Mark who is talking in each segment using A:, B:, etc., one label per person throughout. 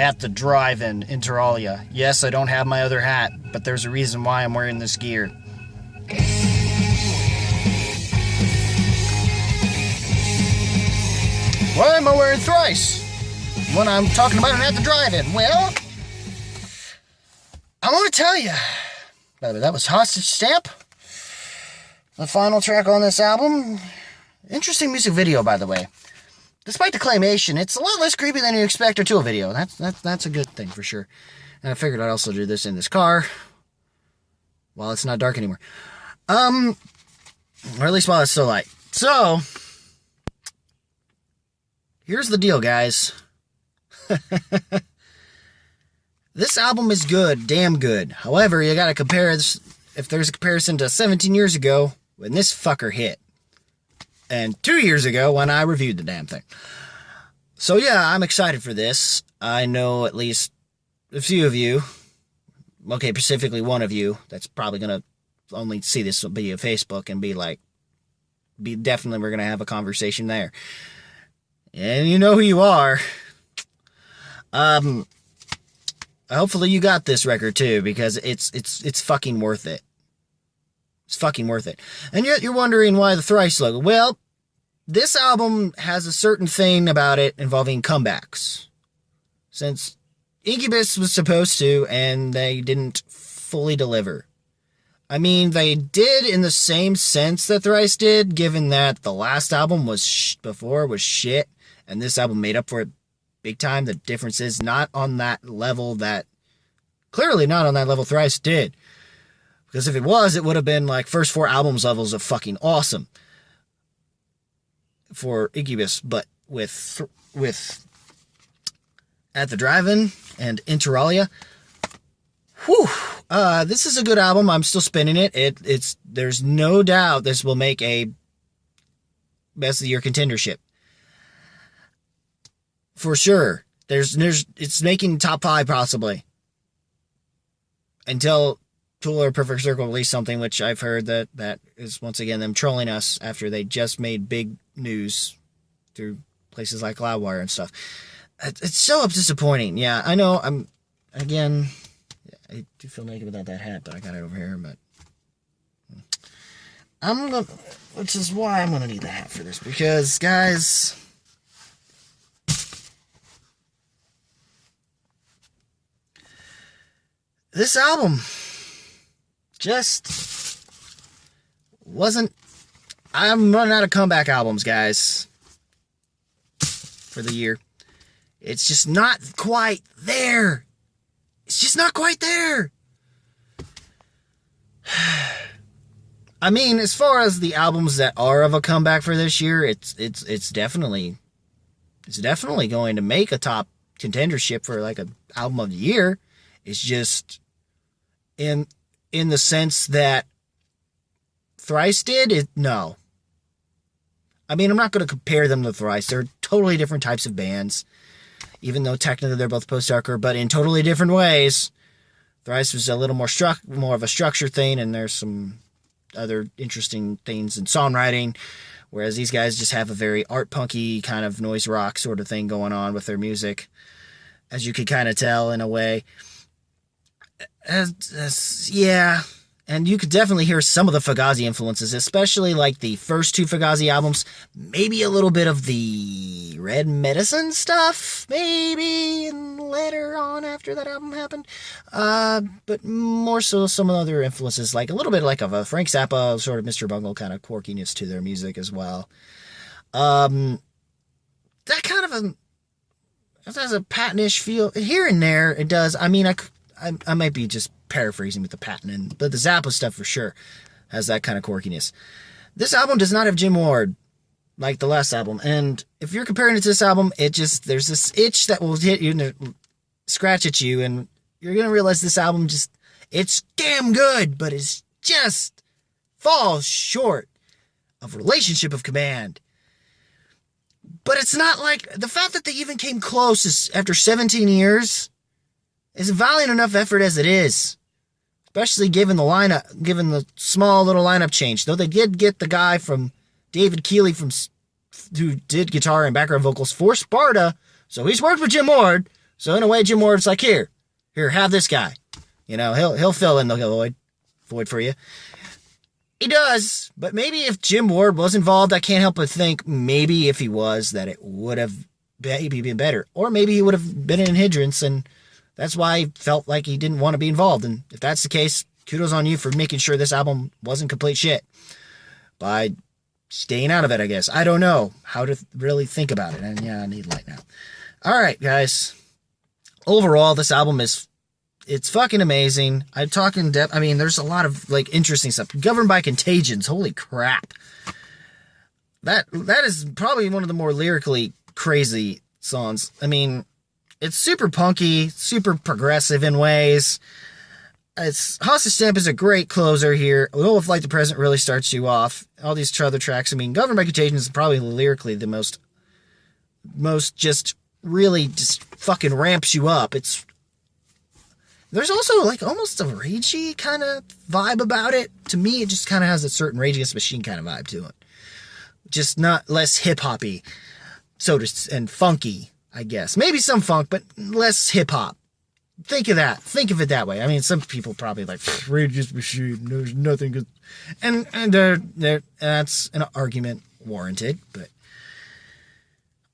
A: at the drive-in, Inter Alia. Yes, I don't have my other hat, but there's a reason why I'm wearing this gear. Why am I wearing thrice when I'm talking about it at the drive-in? Well, I want to tell you, that was Hostage Stamp, the final track on this album. Interesting music video, by the way. Despite the claymation, it's a lot less creepy than you expect a Tool video. That's a good thing for sure. And I figured I'd also do this in this car while it's not dark anymore. Or at least while it's still light. So, here's the deal, guys. This album is good, damn good. However, you gotta compare this, if there's a comparison to 17 years ago when this fucker hit. And 2 years ago when I reviewed the damn thing. So yeah, I'm excited for this. I know at least a few of you, okay, specifically one of you, that's probably gonna only see this video on Facebook and be like, definitely we're gonna have a conversation there. And you know who you are. Hopefully you got this record too, because it's fucking worth it. It's fucking worth it. And yet you're wondering why the Thrice logo. Well, this album has a certain thing about it involving comebacks. Since Incubus was supposed to, and they didn't fully deliver. I mean, they did in the same sense that Thrice did, given that the last album was shit, and this album made up for it big time. The difference is not on that level clearly not on that level Thrice did. Because if it was, it would have been like first 4 albums levels of fucking awesome for Incubus. But with At the Drive-In and Inter Alia, this is a good album. I'm still spinning it. There's no doubt this will make a Best of the Year contendership. For sure. It's making top 5 possibly. Until Tool or Perfect Circle release something, which I've heard that is once again them trolling us after they just made big news through places like Loudwire and stuff. It's so disappointing. Yeah, I know. I do feel naked without that hat, but I got it over here. But which is why I'm gonna need the hat for this, because guys, this album just wasn't. I'm running out of comeback albums, guys, for the year. It's just not quite there. It's just not quite there. I mean, as far as the albums that are of a comeback for this year, it's definitely going to make a top contendership for like an album of the year. It's just in the sense that Thrice did it. No. I mean, I'm not going to compare them to Thrice. They're totally different types of bands, even though technically they're both post-hardcore, but in totally different ways. Thrice was a little more of a structure thing, and there's some other interesting things in songwriting, whereas these guys just have a very art punky kind of noise rock sort of thing going on with their music, as you could kind of tell in a way. Yeah, and you could definitely hear some of the Fugazi influences, especially like the first 2 Fugazi albums, maybe a little bit of the Red Medicine stuff, maybe, and later on after that album happened, but more so some of the other influences, like a little bit like of a Frank Zappa, sort of Mr. Bungle kind of quirkiness to their music as well. That kind of it has a Patton-ish feel here and there. It does. I mean, I might be just paraphrasing with the Patton, but the Zappa stuff for sure has that kind of quirkiness. This album does not have Jim Ward like the last album, and if you're comparing it to this album, there's this itch that will hit you and scratch at you, and you're gonna realize this album it's damn good, but it's just falls short of Relationship of Command. But it's not like the fact that they even came close after 17 years is a valiant enough effort as it is. Especially given the small little lineup change. Though they did get the guy from David Keeley who did guitar and background vocals for Sparta. So he's worked with Jim Ward. So in a way, Jim Ward's like, here, have this guy. You know, he'll fill in the void for you. He does, but maybe if Jim Ward was involved, I can't help but think maybe if he was, that it would have maybe been better. Or maybe he would have been an hindrance, and that's why he felt like he didn't want to be involved. And if that's the case, kudos on you for making sure this album wasn't complete shit by staying out of it, I guess. I don't know how to really think about it. And yeah, I need light now. All right, guys. Overall, this album it's fucking amazing. I talk in depth. I mean, there's a lot of like interesting stuff. Governed by Contagions. Holy crap. That is probably one of the more lyrically crazy songs. I mean, it's super punky, super progressive in ways. Hostage Stamp is a great closer here. Will of Light the Present really starts you off. All these other tracks. I mean, Governed by Contagions is probably lyrically the most just really just fucking ramps you up. There's also like almost a ragey kind of vibe about it. To me, it just kind of has a certain Rage Against the Machine kind of vibe to it. Just not less hip-hoppy, and funky, I guess. Maybe some funk, but less hip-hop. Think of it that way. I mean, some people probably like, Rage Against the Machine, there's nothing good. And that's an argument warranted, but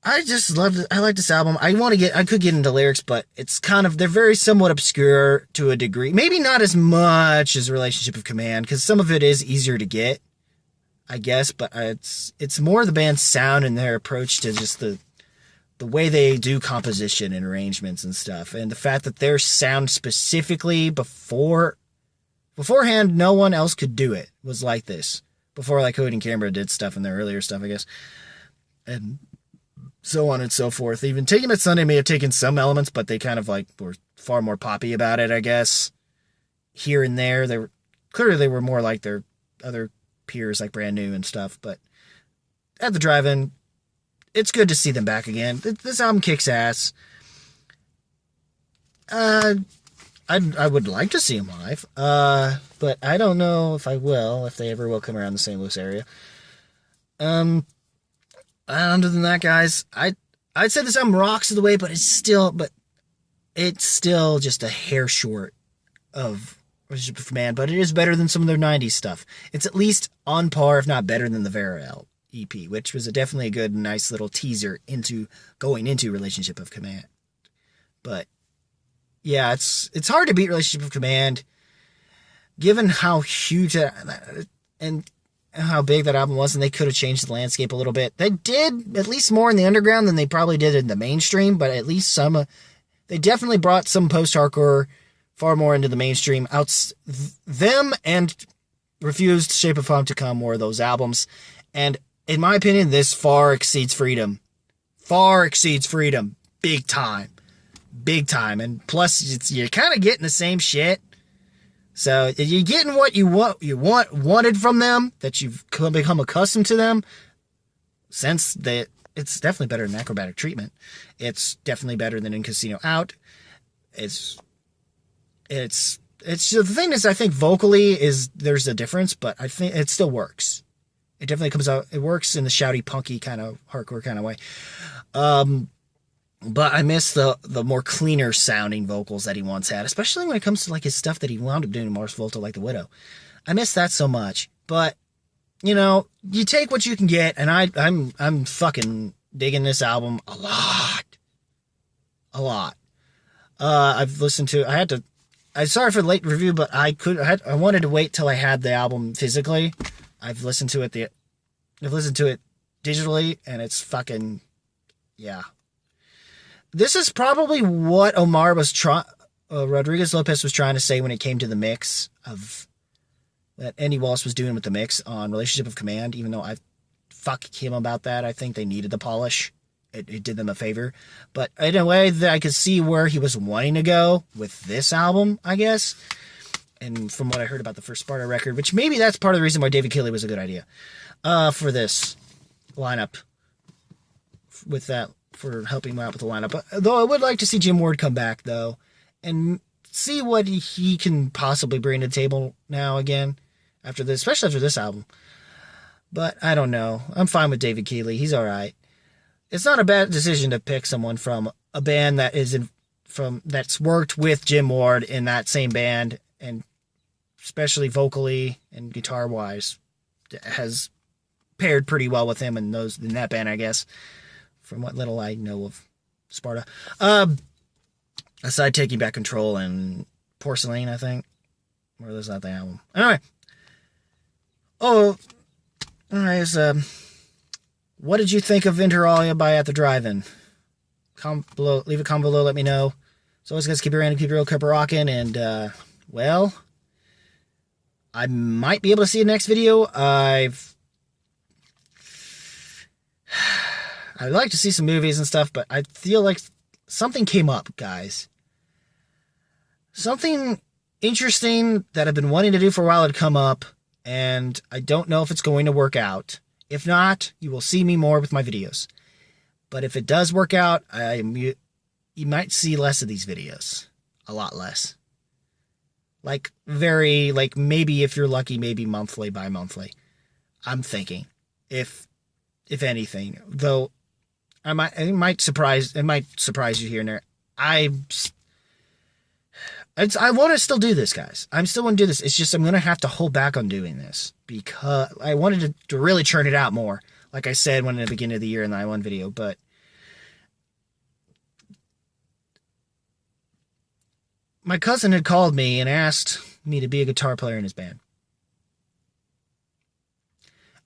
A: I just loved it. I like this album. I could get into lyrics, but it's they're very somewhat obscure to a degree. Maybe not as much as Relationship of Command, because some of it is easier to get, I guess, but it's more the band's sound and their approach to just the way they do composition and arrangements and stuff. And the fact that their sound specifically beforehand, no one else could do it, was like this. Before like Coheed and Cambria did stuff in their earlier stuff, I guess. And so on and so forth. Even Taking It Sunday may have taken some elements, but they kind of like were far more poppy about it, I guess. Here and there, they were more like their other peers, like Brand New and stuff. But at the drive-in, it's good to see them back again. This album kicks ass. I would like to see them live, but I don't know if I will, if they ever will come around the St. Louis area. Other than that, guys, I'd say this album rocks the way, but it's still just a hair short of Relationship of Command, but it is better than some of their 90s stuff. It's at least on par, if not better than the Vera EP, which was definitely a good, nice little teaser into going into Relationship of Command. But yeah, it's hard to beat Relationship of Command, given how huge and how big that album was, and they could have changed the landscape a little bit. They did at least more in the underground than they probably did in the mainstream, but at least they definitely brought some post-hardcore far more into the mainstream. Them and Refused, Shape of Home to Come were those albums, and in my opinion, this far exceeds Freedom. Far exceeds Freedom. Big time. Big time. And plus, you're kind of getting the same shit. So you're getting what you wanted from them, that you've become accustomed to them. Since it's definitely better than Acrobatic Treatment. It's definitely better than In Casino Out. It's the thing is, I think vocally there's a difference, but I think it still works. It definitely comes out. It works in the shouty, punky kind of hardcore kind of way. But I miss the more cleaner sounding vocals that he once had, especially when it comes to like his stuff that he wound up doing in Mars Volta, like The Widow. I miss that so much. But you know, you take what you can get, and I'm fucking digging this album a lot. I've listened to. I'm sorry for the late review, but I wanted to wait till I had the album physically. I've listened to it digitally, and it's fucking, yeah. This is probably what Rodriguez Lopez was trying to say when it came to the mix that Andy Wallace was doing with the mix on Relationship of Command, even though I fuck him about that. I think they needed the polish. It did them a favor. But in a way that I could see where he was wanting to go with this album, I guess. And from what I heard about the first Sparta record, which maybe that's part of the reason why David Keeley was a good idea for this lineup, with that, for helping him out with the lineup. Though I would like to see Jim Ward come back, though, and see what he can possibly bring to the table now again, especially after this album. But I don't know. I'm fine with David Keeley. He's all right. It's not a bad decision to pick someone from a band that is that's worked with Jim Ward in that same band, and especially vocally and guitar wise, has paired pretty well with him in that band, I guess, from what little I know of Sparta. Aside Taking Back Control and Porcelain, I think. Or that's not the album. Anyway. Oh, alright, what did you think of Inter Alia by At the Drive-In? Leave a comment below, let me know. So always, guys, keep it random, keep it real, keep it rocking, and, well, I might be able to see the next video. I'd like to see some movies and stuff, but I feel like something came up, guys. Something interesting that I've been wanting to do for a while had come up, and I don't know if it's going to work out. If not, you will see me more with my videos. But if it does work out, you might see less of these videos. A lot less. Maybe if you're lucky, maybe monthly, bi-monthly. I'm thinking. If anything. Though, it might surprise you here and there. I want to still do this, guys. I'm still going to do this. It's just I'm going to have to hold back on doing this because I wanted to really churn it out more. Like I said when in the beginning of the year in the I1 video, but my cousin had called me and asked me to be a guitar player in his band.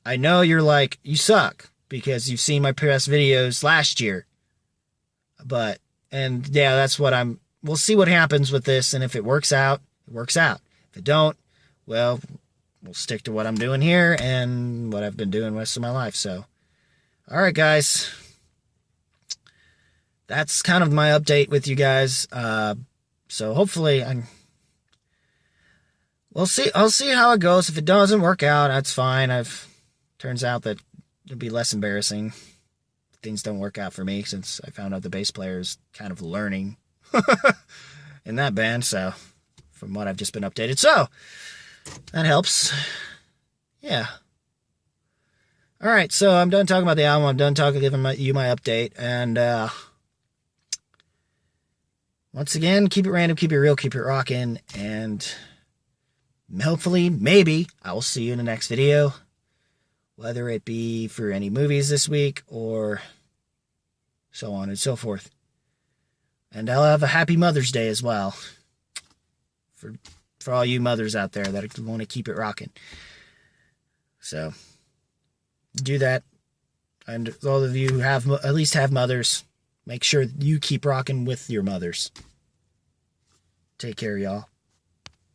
A: I know you're like, you suck because you've seen my past videos last year. That's what we'll see what happens with this, and if it works out, it works out. If it don't, well, we'll stick to what I'm doing here and what I've been doing the rest of my life. So, all right, guys. That's kind of my update with you guys. So hopefully we'll see. I'll see how it goes. If it doesn't work out, that's fine. Turns out that it'll be less embarrassing if things don't work out for me, since I found out the bass player is kind of learning in that band, so from what I've just been updated. So that helps. Yeah. Alright, so I'm done talking about the album. I'm done giving you my update. And once again, keep it random, keep it real, keep it rocking. And hopefully, maybe, I will see you in the next video. Whether it be for any movies this week or so on and so forth. And I'll have a happy Mother's Day as well. For all you mothers out there that want to keep it rocking. So, do that. And all of you who at least have mothers, make sure you keep rocking with your mothers. Take care, y'all.